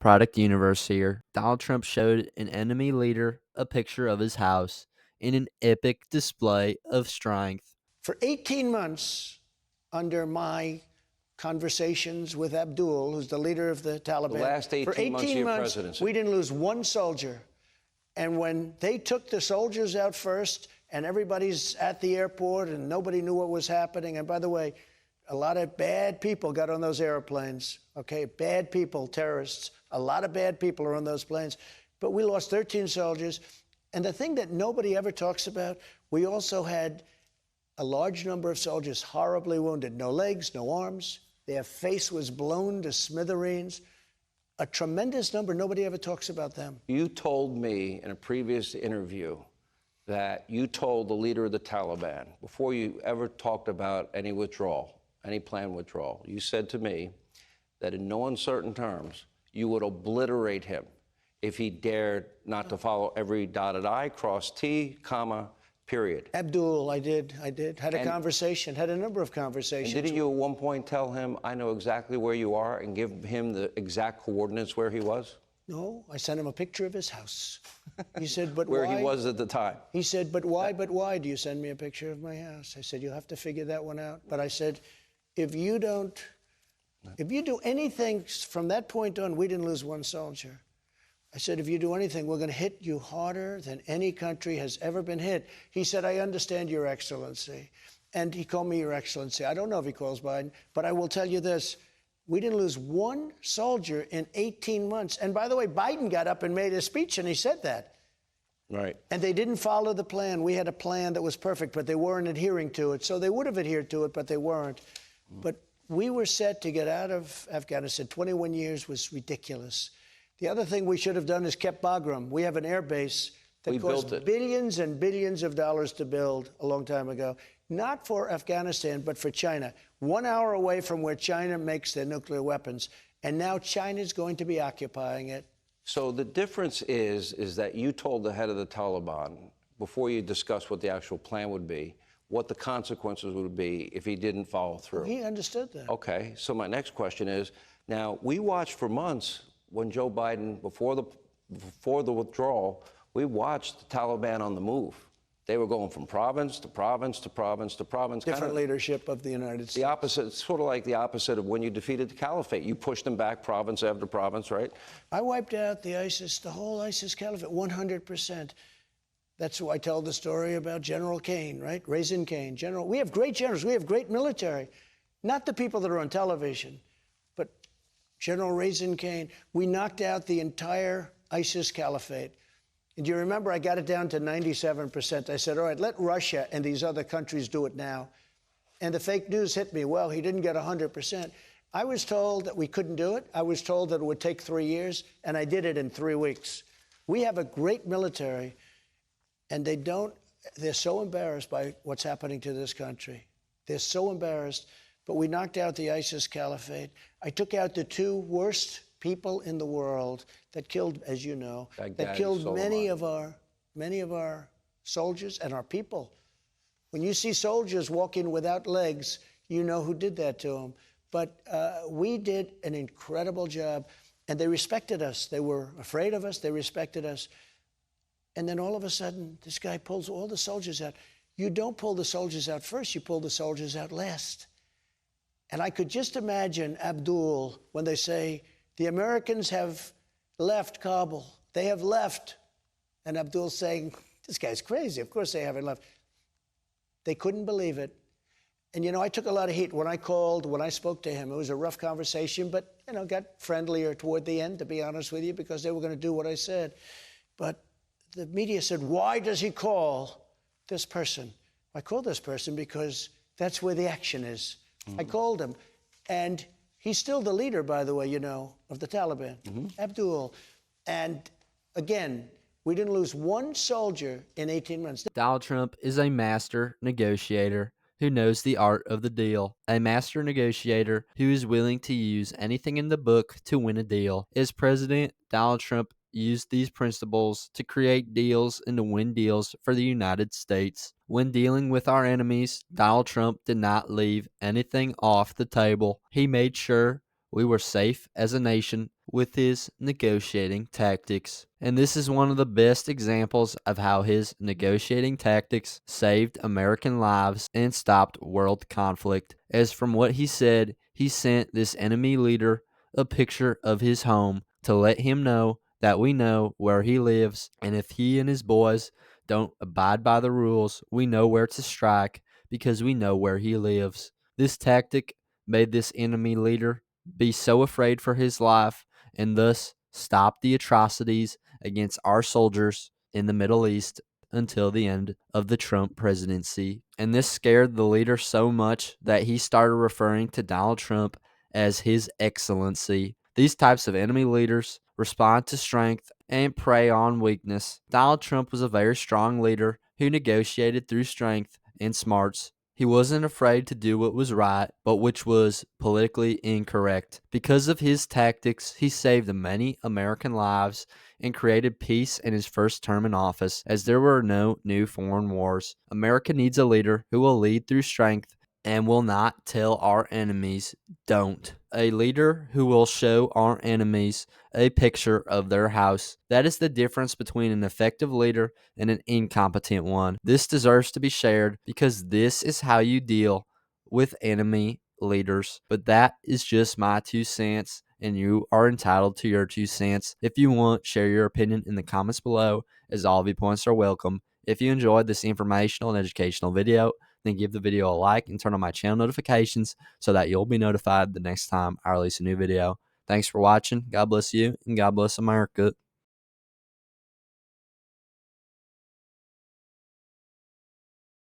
Product universe here. Donald Trump showed an enemy leader a picture of his house in an epic display of strength. For 18 months, under my conversations with Abdul, who's the leader of the Taliban, The last 18 for 18 months of your months, presidency. we didn't lose one soldier. And when they took the soldiers out first, and everybody's at the airport, and nobody knew what was happening, and by the way, a lot of bad people got on those airplanes, okay? Bad people, terrorists. A lot of bad people are on those planes. But we lost 13 soldiers. And the thing that nobody ever talks about, we also had a large number of soldiers horribly wounded. No legs, no arms. Their face was blown to smithereens. A tremendous number. Nobody ever talks about them. You told me in a previous interview that you told the leader of the Taliban, before you ever talked about any withdrawal, any planned withdrawal, you said to me that in no uncertain terms, you would obliterate him if he dared not to follow every dotted I, cross T, comma, period. Abdul, I did. Had a conversation, had a number of conversations. And didn't you at one point tell him, I know exactly where you are, and give him the exact coordinates where he was? No, I sent him a picture of his house. He said, but where why? he was at the time. He said, but why do you send me a picture of my house? I said, you'll have to figure that one out. But I said, if you do anything from that point on, we didn't lose one soldier. I said, if you do anything, we're going to hit you harder than any country has ever been hit. He said, I understand, Your Excellency. And he called me Your Excellency. I don't know if he calls Biden, but I will tell you this. We didn't lose one soldier in 18 months. And by the way, Biden got up and made a speech, and he said that. Right. And they didn't follow the plan. We had a plan that was perfect, but they weren't adhering to it. So they would have adhered to it, but they weren't. But we were set to get out of Afghanistan. 21 years was ridiculous. The other thing we should have done is kept Bagram. We have an air base that cost billions and billions of dollars to build a long time ago, not for Afghanistan, but for China. 1 hour away from where China makes their nuclear weapons. And now China's going to be occupying it. So the difference is that you told the head of the Taliban, before you discussed what the actual plan would be, what the consequences would be if he didn't follow through. He understood that. Okay, so my next question is, now, we watched for months when Joe Biden, before the withdrawal, we watched the Taliban on the move. They were going from province to province to province to province. Different leadership of the United States. The opposite, sort of like the opposite of when you defeated the caliphate. You pushed them back province after province, right? I wiped out the whole ISIS caliphate, 100%. That's why I tell the story about General Kane, right? Raisin Kane. We have great generals. We have great military. Not the people that are on television, but General Raisin Kane. We knocked out the entire ISIS caliphate. And you remember I got it down to 97%. I said, all right, let Russia and these other countries do it now. And the fake news hit me. Well, he didn't get 100%. I was told that we couldn't do it. I was told that it would take 3 years, and I did it in 3 weeks. We have a great military, and they're so embarrassed by what's happening to this country. They're so embarrassed. But we knocked out the ISIS caliphate. I took out the two worst people in the world that killed, as you know, that killed many of our soldiers and our people. When you see soldiers walking without legs, you know who did that to them. But we did an incredible job, and they respected us. They were afraid of us. They respected us. And then all of a sudden, this guy pulls all the soldiers out. You don't pull the soldiers out first. You pull the soldiers out last. And I could just imagine Abdul when they say, the Americans have left Kabul. They have left. And Abdul saying, this guy's crazy. Of course they haven't left. They couldn't believe it. And, I took a lot of heat when I spoke to him. It was a rough conversation, but, got friendlier toward the end, to be honest with you, because they were going to do what I said. But the media said, why does he call this person? I called this person because that's where the action is. I called him, and he's still the leader, by the way, of the Taliban, Abdul. And again, we didn't lose one soldier in 18 months. Donald Trump is a master negotiator who knows the art of the deal, a master negotiator who is willing to use anything in the book to win a deal. As president, Donald Trump used these principles to create deals and to win deals for the United States. When dealing with our enemies, Donald Trump did not leave anything off the table. He made sure we were safe as a nation. with his negotiating tactics. And this is one of the best examples of how his negotiating tactics saved American lives and stopped world conflict. As from what he said, he sent this enemy leader a picture of his home to let him know that we know where he lives, and if he and his boys don't abide by the rules, we know where to strike because we know where he lives. This tactic made this enemy leader be so afraid for his life and thus stop the atrocities against our soldiers in the Middle East until the end of the Trump presidency. And this scared the leader so much that he started referring to Donald Trump as His Excellency. These types of enemy leaders respond to strength and prey on weakness. Donald Trump was a very strong leader who negotiated through strength and smarts. He wasn't afraid to do what was right, but which was politically incorrect. Because of his tactics, he saved many American lives and created peace in his first term in office, as there were no new foreign wars. America needs a leader who will lead through strength and will not tell our enemies don't. A leader who will show our enemies a picture of their house. That is the difference between an effective leader and an incompetent one. This deserves to be shared because this is how you deal with enemy leaders. But that is just my 2 cents, and you are entitled to your 2 cents. If you want, share your opinion in the comments below, as all viewpoints are welcome. If you enjoyed this informational and educational video, then give the video a like and turn on my channel notifications so that you'll be notified the next time I release a new video. Thanks for watching. God bless you, and God bless America.